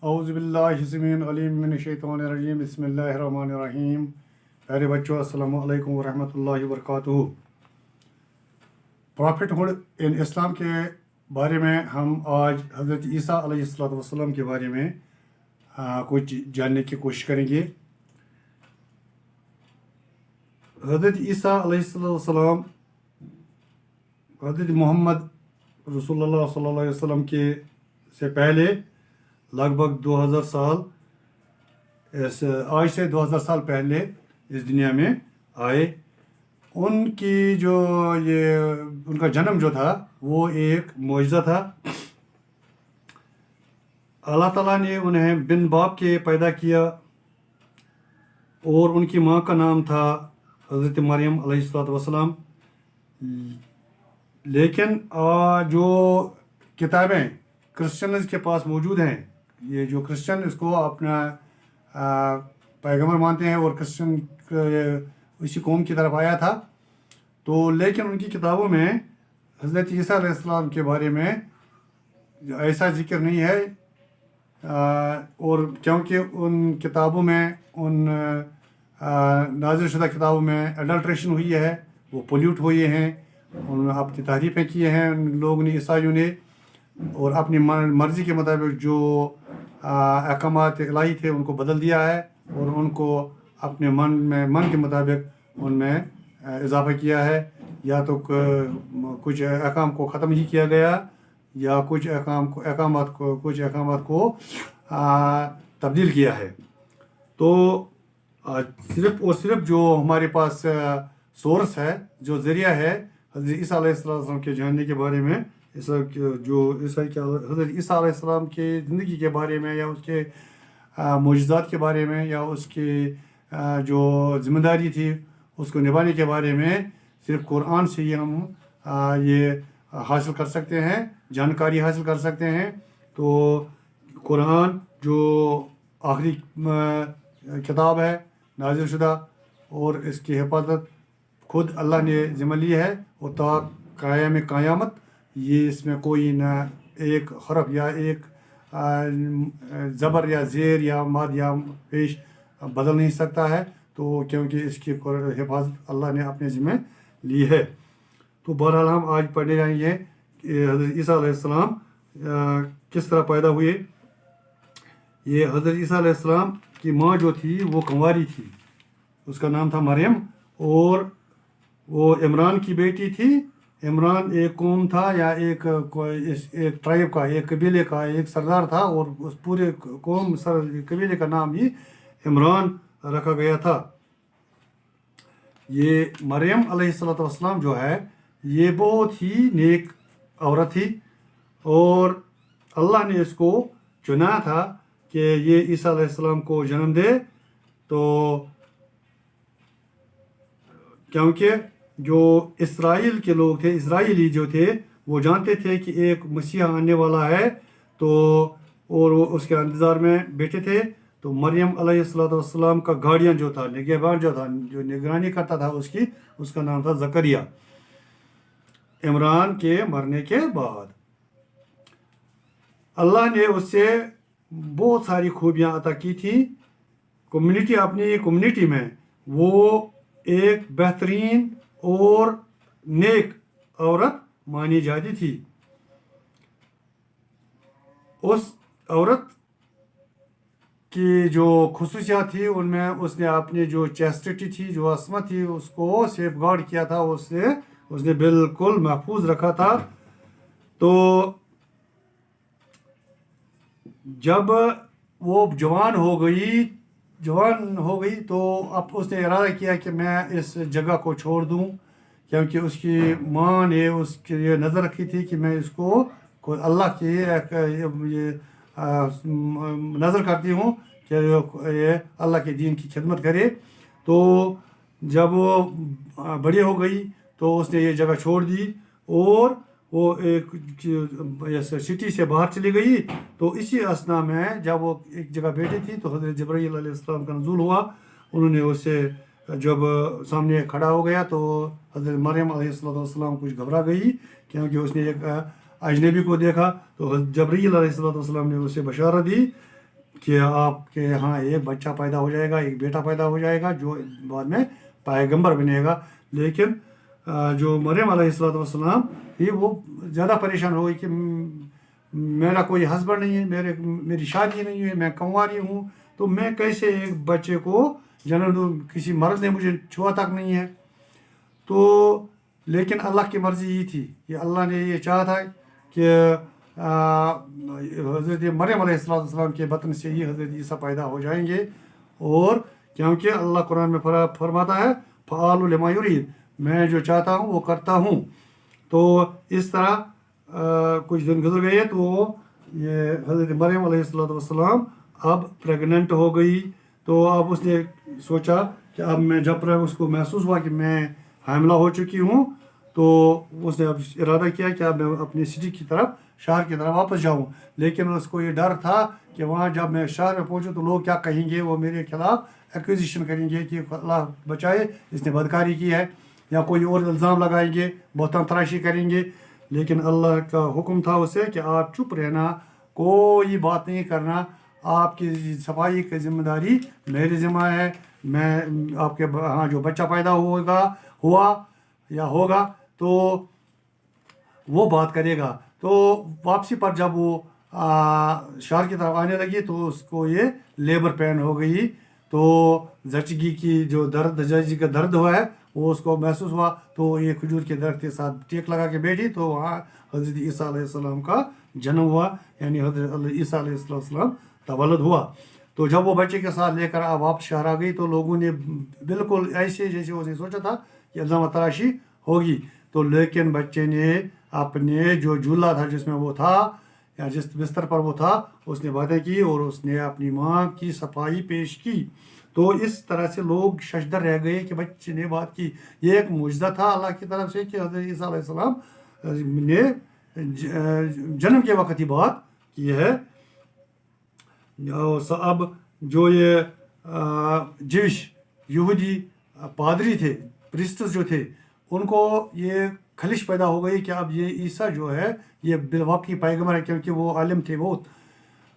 औज़ुबिल्लाहिस्समीउल अलीम बिस्मिल्लाहिर्रहमानिर्रहीम। प्यारे बच्चों, अस्सलामु अलैकुम वरहमतुल्लाहि वबरकातुहू। प्रॉफिटहुड इन इस्लाम के बारे में हम आज हज़रत ईसा अलैहिस्सलाम के बारे में कुछ जानने की कोशिश करेंगे। हज़रत ईसा अलैहिस्सलाम हज़रत मोहम्मद रसूलुल्लाह सल्लल्लाहु अलैहि वसल्लम के से पहले लगभग 2000 साल आज से 2000 साल पहले इस दुनिया में आए। उनकी जो ये उनका जन्म जो था वो एक मुआजिज़ा था। अल्लाह ताला ने उन्हें बिन बाप के पैदा किया और उनकी माँ का नाम था हज़रत मरियम अलैहिस्सलाम। लेकिन जो किताबें क्रिश्चियंस के पास मौजूद हैं, ये जो क्रिश्चियन इसको अपना पैगंबर मानते हैं और क्रिश्चियन इसी कौम की तरफ आया था, तो लेकिन उनकी किताबों में हज़रत ईसा अलैहिस्सलाम के बारे में ऐसा जिक्र नहीं है। और क्योंकि उन किताबों में उन नाज़िल शुदा किताबों में एडल्ट्रेशन हुई है, वो पोल्यूट हुए हैं, उन्होंने अपनी तारीफ़ें की हैं उन लोगों ने, ईसाइयों ने, और अपनी मर्ज़ी के मुताबिक जो अहकामात इलाही थे उनको बदल दिया है और उनको अपने मन के मुताबिक उनमें इजाफ़ा किया है। या तो कुछ अहकाम को ख़त्म ही किया गया या कुछ अहकामात को तब्दील किया है। तो सिर्फ़ और सिर्फ जो हमारे पास सोर्स है, जो ज़रिया है हज़रत ईसा अलैहिस्सलाम के जानने के बारे में, हज़रत ईसा अलैहिस्सलाम के ज़िंदगी के बारे में या उसके मोजज़ात के बारे में या उसकी जो ज़िम्मेदारी थी उसको निभाने के बारे में सिर्फ कुरान से ही हम ये हासिल कर सकते हैं, जानकारी हासिल कर सकते हैं। तो कुरान जो आखिरी किताब है नाज़िल शुदा, और इसकी हिफाजत खुद अल्लाह ने ज़िम्मा ली है और ता क़यामत ये इसमें कोई ना एक हरफ या एक ज़बर या ज़ेर या मद या पेश बदल नहीं सकता है, तो क्योंकि इसकी हिफाजत अल्लाह ने अपने ज़िम्मे ली है। तो बहरहाल हम आज पढ़ने जाएंगे कि हज़रत ईसा अलैहिस्सलाम किस तरह पैदा हुए। ये हज़रत ईसा अलैहिस्सलाम की माँ जो थी वो कंवारी थी, उसका नाम था मरियम, और वो इमरान की बेटी थी। इमरान एक कौम था या एक ट्राइब का, एक कबीले का एक सरदार था, और उस पूरे कौम कबीले का नाम ही इमरान रखा गया था। ये मरियम अलैहिस्सलाम जो है ये बहुत ही नेक औरत थी और अल्लाह ने इसको चुना था कि ये ईसा अलैहिस्सलाम को जन्म दे। तो क्योंकि जो इसराइल के लोग थे, इसराइली जो थे, वो जानते थे कि एक मसीहा आने वाला है, तो और वो उसके इंतज़ार में बैठे थे। तो मरियम अलैहिस्सलाम का गार्डियन जो था, निगहबान जो था, जो निगरानी करता था उसका नाम था ज़करिया। इमरान के मरने के बाद अल्लाह ने उससे बहुत सारी खूबियाँ अता की थी। अपनी कम्युनिटी में वो एक बेहतरीन और नेक औरत मानी जाती थी। उस औरत की जो खुसूसियात थी उनमें उसने अपनी जो चैस्टिटी थी, जो असमत थी, उसको सेफ गार्ड किया था, उसने बिल्कुल महफूज रखा था। तो जब वो जवान हो गई तो अब उसने इरादा किया कि मैं इस जगह को छोड़ दूं, क्योंकि उसकी माँ ने उसके लिए नज़र रखी थी कि मैं इसको अल्लाह की ये नज़र करती हूँ कि ये अल्लाह के दीन की खिदमत करे। तो जब वो बड़ी हो गई तो उसने ये जगह छोड़ दी और वो एक सिटी से बाहर चली गई। तो इसी असना में जब वो एक जगह बैठी थी तो हज़रत जिब्राईल अलैहिस्सलाम का नुज़ूल हुआ। उन्होंने उससे जब सामने खड़ा हो गया तो हज़रत मरियम अलैहिस्सलाम कुछ घबरा गई, क्योंकि उसने एक अजनबी को देखा। तो जिब्राईल अलैहिस्सलाम ने उसे बशारत दी کہ آپ کے यहाँ ایک बच्चा पैदा हो जाएगा, एक बेटा पैदा हो जाएगा जो बाद में पैगंबर बनेगा. लेकिन जो मरियम अलैहिस्सलाम थी वो ज़्यादा परेशान हो गई कि मेरा कोई हस्बैंड नहीं है, मेरी शादी नहीं है, मैं कंवारी हूँ, तो मैं कैसे एक बच्चे को जन्म दूँ, किसी मर्द ने मुझे छुआ तक नहीं है. तो लेकिन अल्लाह की मर्ज़ी ये थी कि अल्लाह ने ये चाहा था कि हज़रत मरियम अलैहिस्सलाम के बतन से ही हज़रत ईसा पैदा हो जाएंगे. और क्योंकि अल्लाह कुरान में फरमाता है फ़अलु लिमा युरीद, मैं जो चाहता हूँ वो करता हूँ. तो इस तरह कुछ दिन गुजर गए तो ये हज़रत मरियम अलैहिस्सलाम अब प्रेग्नेंट हो गई. तो अब उसने सोचा कि अब मैं जब उसको महसूस हुआ कि मैं हामिला हो चुकी हूँ, तो उसने अब इरादा किया कि अब मैं अपनी सिटी की तरफ, शहर की तरफ वापस जाऊँ. लेकिन उसको ये डर था कि वहाँ जब मैं शहर में पहुँचूँ तो लोग क्या कहेंगे, वो मेरे खिलाफ एक्विजिशन करेंगे कि अल्लाह बचाए इसने बदकारी की है, या कोई और इल्ज़ाम लगाएंगे, बहतान तराशी करेंगे. लेकिन अल्लाह का हुक्म था उसे कि आप चुप रहना, कोई बात नहीं करना, आपकी सफाई की जिम्मेदारी मेरी ज़िम्मा है. मैं आपके हाँ जो बच्चा पैदा हुआ या होगा तो वो बात करेगा. तो वापसी पर जब वो शहर की तरफ आने लगी तो उसको ये लेबर पेन हो गई. तो जचगी की जो जचगी का दर्द हुआ है वो उसको महसूस हुआ. तो ये खजूर के दरख्त के साथ टेक लगा के बैठी, तो वहाँ हज़रत ईसा अलैहिस्सलाम का जन्म हुआ, यानी हज़रत ईसा अलैहिस्सलाम तवल्लुद हुआ. तो जब वो बच्चे के साथ लेकर वापस शहर आ गई तो लोगों ने बिल्कुल ऐसे जैसे उसने सोचा था कि इल्ज़ाम तराशी होगी. तो लेकिन बच्चे ने अपने जो झूला था जिसमें वो था या जिस बिस्तर पर वो था उसने बातें की और उसने अपनी माँ की सफाई पेश की. तो इस तरह से लोग शशदर रह गए कि बच्चे ने बात की. ये एक मुजज़ा था अल्लाह की तरफ से कि हज़रत ईसा अलैहिस्सलाम ने जन्म के वक़्त ही बात की है. अब जो ये जिविश यहूदी पादरी थे, प्रिस्टस जो थे, उनको ये खलिश पैदा हो गई कि अब ये ईसा जो है ये बिलवाक़ी पैगंबर है, क्योंकि वो आलिम थे, बहुत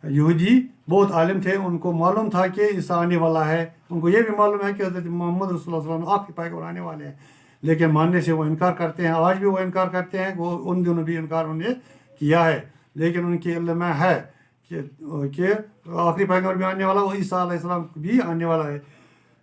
यहूदी बहुत आलिम थे. उनको मालूम था कि ईसा आने वाला है, उनको ये भी मालूम है कि हज़रत मोहम्मद रसूलुल्लाह सल्लल्लाहु अलैहि वसल्लम आखिरी पैगंबर आने वाले हैं. लेकिन मानने से वो इनकार करते हैं, आज भी वो इनकार करते हैं. वो उन दिनों भी इनकार उन्होंने किया है. लेकिन उनके इल्म में है कि आखिरी पैगंबर भी आने वाला, वो ईसा अलैहिस्सलाम भी आने वाला है.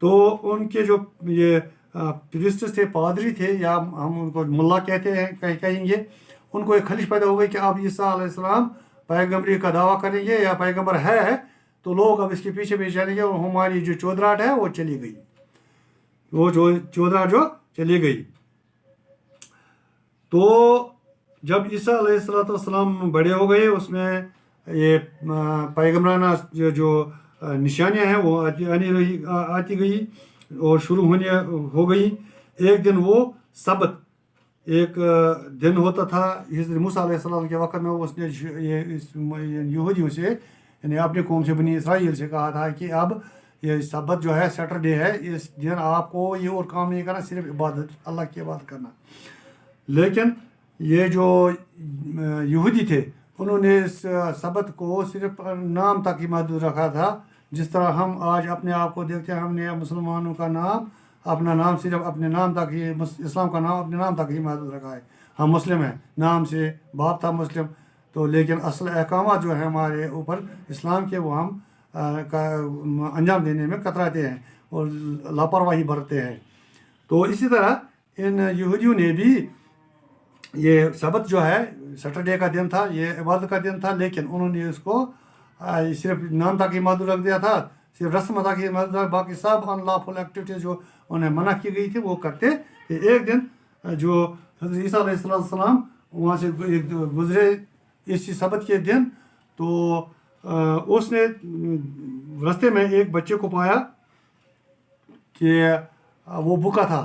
तो उनके जो ये प्रीस्ट्स थे, पादरी थे, या हम उनको मुल्ला कहते हैं कहेंगे, उनको एक खलिश पैदा हो गई कि अब ईसा अलैहिस्सलाम पैगंबरी का दावा करेंगे या पैगंबर है, तो लोग अब इसके पीछे पीछे चलेंगे और हमारी जो चौधराहट है वो चली गई, वो जो चौधराहट जो चली गई. तो जब ईसा अलैहिस्सलाम बड़े हो गए, उसमें ये पैगंबराना जो निशानियाँ हैं वो आती गई और शुरू हो गई. एक दिन वो सबत एक दिन होता था हज़रत मूसा अलैहिस्सलाम के वक़्त में, उसने ये यहूदियों से यानी अपने कौम से बनी इसराइल से कहा था कि अब ये सबत जो है सैटरडे है, इस दिन आपको ये और काम नहीं करना, सिर्फ इबादत, अल्लाह की इबादत करना. लेकिन ये जो यहूदी थे उन्होंने इस सबत को सिर्फ नाम तक ही महदूद रखा था. जिस तरह हम आज अपने आप को देखते हैं, हमने मुसलमानों का नाम, अपना नाम सिर्फ अपने नाम तक ही, इस्लाम का नाम अपने नाम तक ही महदूद रखा है. हम मुस्लिम हैं, नाम से बाप था मुस्लिम, तो लेकिन असल अहकाम जो है हमारे ऊपर इस्लाम के, वो हम अंजाम देने में कतराते हैं और लापरवाही बरतते हैं. तो इसी तरह इन यहूदियों ने भी ये सबत जो है सैटरडे का दिन था, ये इबादत का दिन था, लेकिन उन्होंने इसको सिर्फ नाम तक ही महदूद रख दिया था, सिर्फ रस्म तक ही महदूद रख, बाकी सब अनलॉफुल एक्टिविटीज़ जो उन्हें मना की गई थी वो करते थे. एक दिन जो हज़रत ईसा अलैहिस्सलाम वहाँ से गुजरे इसी सबत के दिन, तो उसने रास्ते में एक बच्चे को पाया कि वो भूखा था,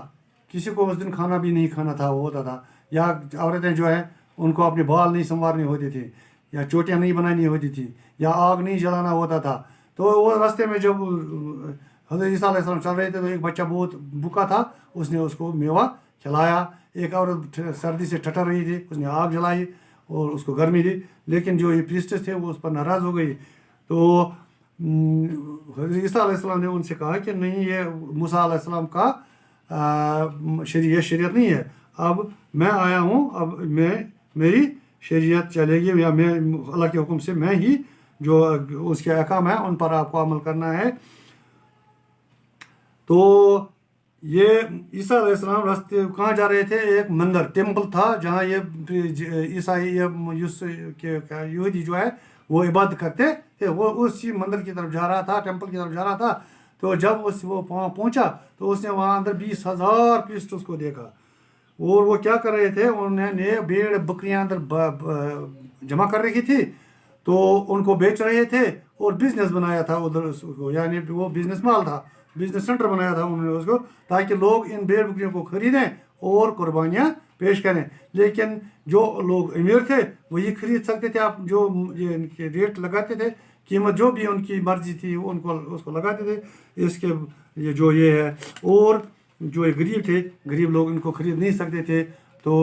किसी को उस दिन खाना भी नहीं खाना था वो होता था, या औरतें जो है उनको अपने बाल नहीं संवारने होते थे, या चोटियाँ नहीं बनानी होती थी, या आग नहीं जलाना होता था. तो वो रास्ते में जब हज़रत ईसा अलैहिस्सलाम चल रहे थे तो एक बच्चा बहुत भूखा था, उसने उसको मेवा खिलाया. एक औरत सर्दी से ठठर रही थी, उसने आग जलाई और उसको गर्मी दी. लेकिन जो ये प्रीस्टेस थे वो उस पर नाराज़ हो गई. तो حضرت عیسیٰ علیہ السلام نے ان سے کہا کہ نہیں یہ موسیٰ علیہ السلام کا یہ شریعت نہیں ہے، اب میں آیا ہوں، اب میری شریعت چلے گی، یا میں اللہ کے حکم سے میں ہی جو اس کے احکام ہیں ان پر آپ کو عمل کرنا ہے۔ تو یہ عیسیٰ علیہ السلام راستے کہاں جا رہے تھے؟ ایک مندر ٹیمپل تھا جہاں یہ عیسائی یہودی جو ہے وہ عبادت کرتے تھے، وہ اسی مندر کی طرف جا رہا تھا، ٹیمپل کی طرف جا رہا تھا۔ تو جب وہ وہاں پہنچا تو اس نے وہاں اندر 20,000 پریسٹس کو دیکھا، اور وہ کیا کر رہے تھے؟ انہوں نے بھیڑ بکریاں اندر جمع کر رکھی تھی، تو ان کو بیچ رہے تھے اور بزنس بنایا تھا ادھر اس کو، یعنی وہ بزنس مال تھا، بزنس سینٹر بنایا تھا انہوں نے اس کو، تاکہ لوگ ان بھیڑ بکریوں کو خریدیں اور قربانیاں پیش کریں۔ لیکن جو لوگ امیر تھے وہی خرید سکتے تھے، آپ جو یہ ان کے ریٹ لگاتے تھے، قیمت جو بھی ان کی مرضی تھی ان کو اس کو لگاتے تھے، اس کے یہ ہے، اور جو غریب تھے، غریب لوگ ان کو خرید نہیں سکتے تھے۔ تو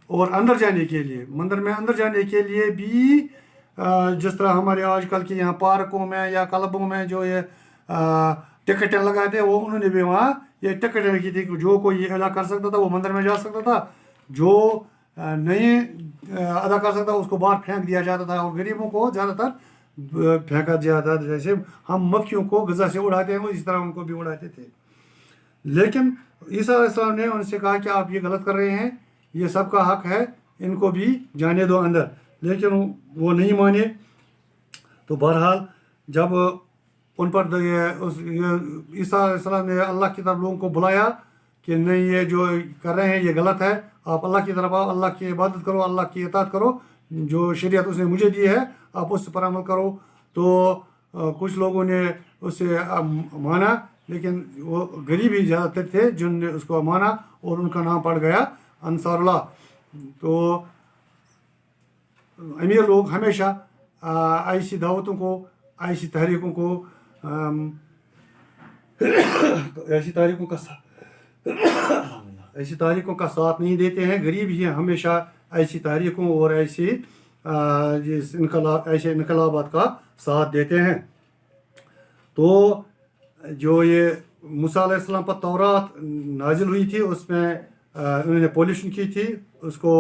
اور اندر جانے کے لیے، مندر میں اندر جانے کے لیے بھی جس طرح ہمارے آج کل کے یہاں پارکوں میں یا کلبوں میں جو یہ ٹکٹیں لگاتے ہیں، وہ انہوں نے بھی وہاں یہ ٹکٹیں رکھی تھی، جو کوئی یہ ادا کر سکتا تھا وہ مندر میں جا سکتا تھا، جو نہیں ادا کر سکتا اس کو باہر پھینک دیا جاتا تھا، اور غریبوں کو زیادہ تر پھینکا جاتا تھا، جیسے ہم مکھیوں کو غذا سے اڑاتے ہیں وہ اس طرح ان کو بھی اڑاتے تھے۔ لیکن عیسیٰ علیہ السلام نے ان سے کہا کہ آپ یہ غلط کر رہے ہیں، یہ سب کا حق ہے، ان کو بھی جانے دو اندر، لیکن وہ نہیں مانے۔ تو بہرحال جب ان پر عیسیٰ علیہ السلام نے اللہ کی طرف لوگوں کو بلایا کہ نہیں یہ جو کر رہے ہیں یہ غلط ہے، آپ اللہ کی طرف آؤ، اللہ کی عبادت کرو، اللہ کی اطاعت کرو، جو شریعت اس نے مجھے دی ہے آپ اس پر عمل کرو۔ تو کچھ لوگوں نے اس سے مانا، لیکن وہ غریب ہی زیادہ تر تھے جن نے اس کو مانا، اور ان کا نام پڑ گیا انصار اللہ۔ تو امیر لوگ ہمیشہ ایسی دعوتوں کو، ایسی تحریکوں کو ایسی تحریکوں کا ساتھ نہیں دیتے ہیں، غریب ہی ہمیشہ ایسی تحریکوں اور ایسے انقلابات کا ساتھ دیتے ہیں۔ تو جو یہ موسیٰ علیہ السلام پر تورات نازل ہوئی تھی، اس میں انہوں نے پولیشن کی تھی، اس کو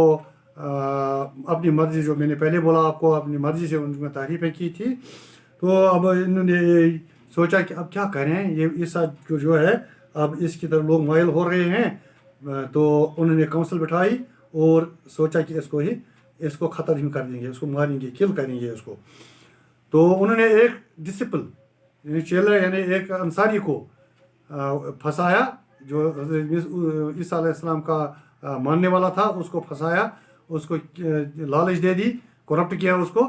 اپنی مرضی، جو میں نے پہلے بولا آپ کو، اپنی مرضی سے ان میں تعریفیں کی تھی۔ تو اب انہوں نے سوچا کہ اب کیا کریں، یہ عیسیٰ جو ہے اب اس کی طرف لوگ مائل ہو رہے ہیں، تو انہوں نے کونسل بٹھائی اور سوچا کہ اس کو ختم کر دیں گے، اس کو ماریں گے، کل کریں گے اس کو۔ تو انہوں نے ایک ڈسپل چیلا یعنی ایک انصاری کو پھنسایا، جو حضرت عیسیٰ علیہ السلام کا ماننے والا تھا، اس کو پھنسایا، اس کو لالچ دے دی، کرپٹ کیا اس کو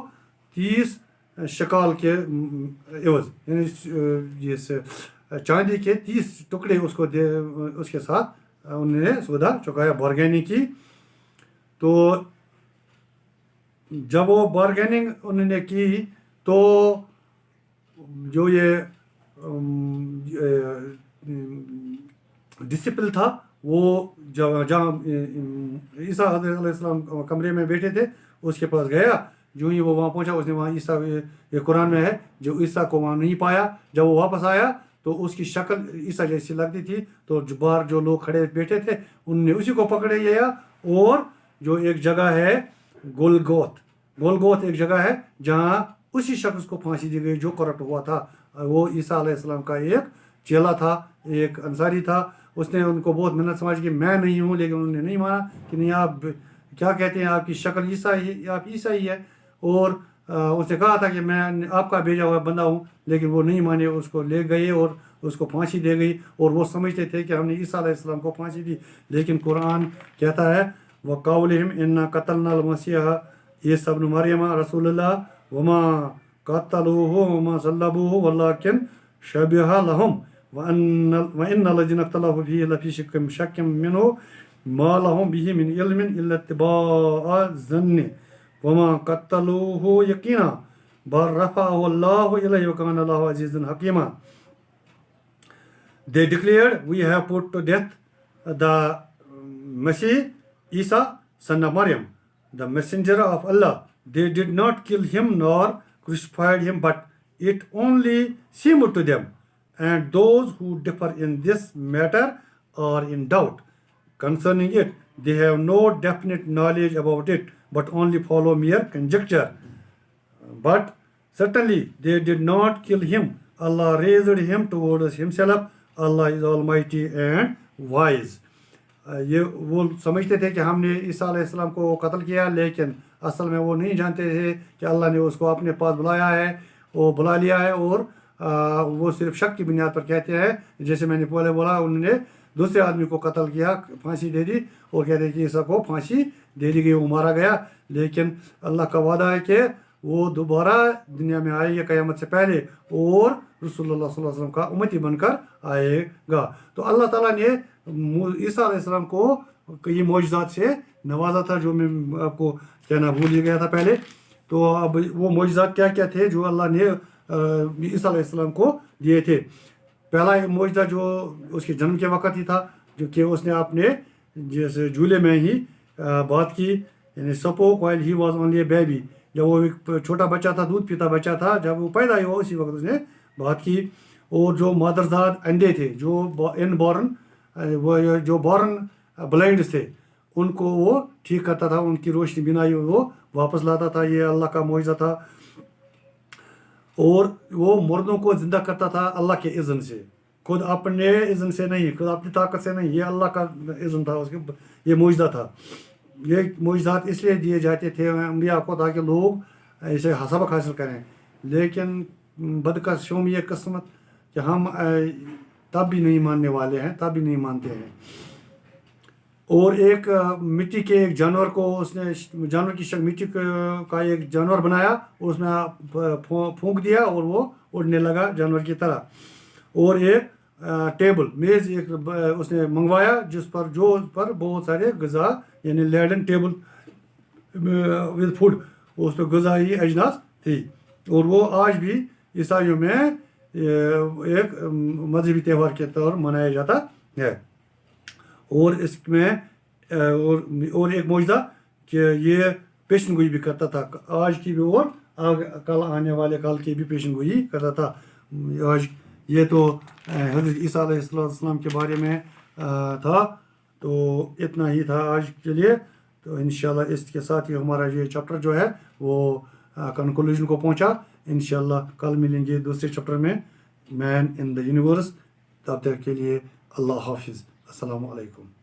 30 شکال کے عوض، یعنی چاندی کے 30 ٹکڑے اس کو اس کے ساتھ انہوں نے سودا چکایا، بارگیننگ کی۔ تو جب وہ بارگیننگ انہوں نے کی تو جو یہ ڈسپل تھا وہ جہاں عیسیٰ حضرت علیہ السلام کمرے میں بیٹھے تھے اس کے پاس گیا، جو ہی وہ وہاں پہنچا اس نے وہاں عیسیٰ، یہ قرآن میں ہے، جو عیسیٰ کو وہاں نہیں پایا۔ جب وہ واپس آیا تو اس کی شکل عیسیٰ جیسی لگتی تھی، تو باہر جو لوگ کھڑے بیٹھے تھے انہوں نے اسی کو پکڑے لیا، اور جو ایک جگہ ہے گولگوت ایک جگہ ہے جہاں اسی شخص کو پھانسی دی گئی جو کرپٹ ہوا تھا۔ وہ عیسیٰ علیہ السلام کا ایک چیلا تھا، ایک انصاری تھا۔ اس نے ان کو بہت محنت سمجھ کہ میں نہیں ہوں، لیکن انہوں نے نہیں مانا کہ نہیں آپ کیا کہتے ہیں، آپ کی شکل آپ عیسائی ہے، اور اس نے کہا تھا کہ میں آپ کا بھیجا ہوا بندہ ہوں، لیکن وہ نہیں مانے، اس کو لے گئے اور اس کو پھانسی دے گئی، اور وہ سمجھتے تھے کہ ہم نے عیسیٰ علیہ السلام کو پھانسی دی، لیکن قرآن کہتا ہے وَقَوْلِهِمْ إِنَّا قَتَلْنَا الْمَسِيحَ عِيسَى ابْنَ مَرْيَمَ رَسُولَ اللَّهِ وَمَا قَتَلُوهُ وَمَا صَلَّبُوهُ وَلَٰكِنْ شَبِهَ لَهُمْ وَإِنَّ الَّذِينَ اخْتَلَفُوا فِيهِ لَفِي شَكٍّ مِّنْهُ مَا لَهُمْ بِهِ مِنْ عِلْمٍ إِلَّا اتِّبَاعَ الظَّنِّ وَمَا قَتَلُوهُ يَقِينًا بَلْ رَفَعَهُ اللَّهُ إِلَيْهِ وَكَانَ اللَّهُ عَزِيزًا حَكِيمًا۔ They declared, we have put to death the Messiah, Isa, son of Maryam, the messenger of Allah. They did not kill him nor crucified him, but it only seemed to them, and those who differ in this matter are in doubt concerning it. They have no definite knowledge about it, but only follow mere conjecture. But certainly they did not kill him. Allah raised him towards himself. Allah is almighty and wise. یہ وہ سمجھتے تھے کہ ہم نے عیسیٰ علیہ السلام کو قتل کیا، لیکن اصل میں وہ نہیں جانتے تھے کہ اللہ نے اس کو اپنے پاس بلایا ہے، وہ بلا لیا ہے، اور وہ صرف شک کی بنیاد پر کہتے ہیں. جیسے میں نے پہلے بولا، انہوں نے دوسرے آدمی کو قتل کیا، پھانسی دے دی، اور کہتے ہیں کہ عیسیٰ کو پھانسی دے دی گئی، وہ مارا گیا. لیکن اللہ کا وعدہ ہے کہ وہ دوبارہ دنیا میں آئے گا قیامت سے پہلے، اور رسول اللہ صلی اللہ علیہ وسلم کا امتی بن کر آئے گا. تو اللہ تعالیٰ نے عیسیٰ علیہ السلام کو کئی معجزات سے نوازا تھا، جو میں آپ کو کہنا بھول ہی گیا تھا پہلے. تو اب وہ معجزات کیا کیا تھے جو اللہ نے عیسیٰ علیہ السلام کو دیے تھے. پہلا معجزہ جو اس کے جنم کے وقت ہی تھا، جو کہ اس نے اپنے جیسے جھولے میں ہی بات کی، یعنی spoke while he was only a baby. جب وہ ایک چھوٹا بچہ تھا، دودھ پیتا بچہ تھا، جب وہ پیدا ہوا اسی وقت اس نے بات کی. اور جو مادرزاد انڈے تھے، جو ان بورن، وہ جو بورن بلائنڈس تھے، ان کو وہ ٹھیک کرتا تھا، ان کی روشنی بینائی وہ واپس لاتا تھا. یہ اللہ کا معجزہ تھا. اور وہ مردوں کو زندہ کرتا تھا اللہ کے اذن سے، خود اپنے اذن سے نہیں، خود اپنی طاقت سے نہیں، یہ اللہ کا اذن تھا، اس کے یہ معجزہ تھا. یہ معجزات اس لیے دیے جاتے تھے انبیاء کو تاکہ لوگ اسے سبق حاصل کریں. لیکن بدقسمتی یہ قسمت کہ ہم تب بھی نہیں ماننے والے ہیں، تب بھی نہیں مانتے ہیں. اور ایک مٹی کے ایک جانور کو اس نے، جانور کی شکل مٹی کا ایک جانور بنایا، اور اس میں پھونک دیا اور وہ اڑنے لگا جانور کی طرح. اور ایک ٹیبل میز ایک اس نے منگوایا، جس پر بہت سارے غذا، یعنی لیڈن ٹیبل ود فوڈ، اس پہ غذائی اجناس تھی. اور وہ آج بھی عیسائیوں میں ایک مذہبی تہوار کے طور منایا جاتا ہے. اور اس میں اور ایک معجزہ کہ یہ پیشن گوئی بھی کرتا تھا، آج کی بھی اور کل آنے والے کل کی بھی پیشن گوئی کرتا تھا. آج یہ تو حضرت عیسیٰ علیہ السلام کے بارے میں تھا. تو اتنا ہی تھا آج کے لیے. تو انشاءاللہ اس کے ساتھ ہی ہمارا یہ چیپٹر جو ہے وہ کنکلوژن کو پہنچا. انشاءاللہ کل ملیں گے دوسرے چیپٹر میں، مین ان دا یونیورس. تب تک کے لیے اللہ حافظ. السلام علیکم.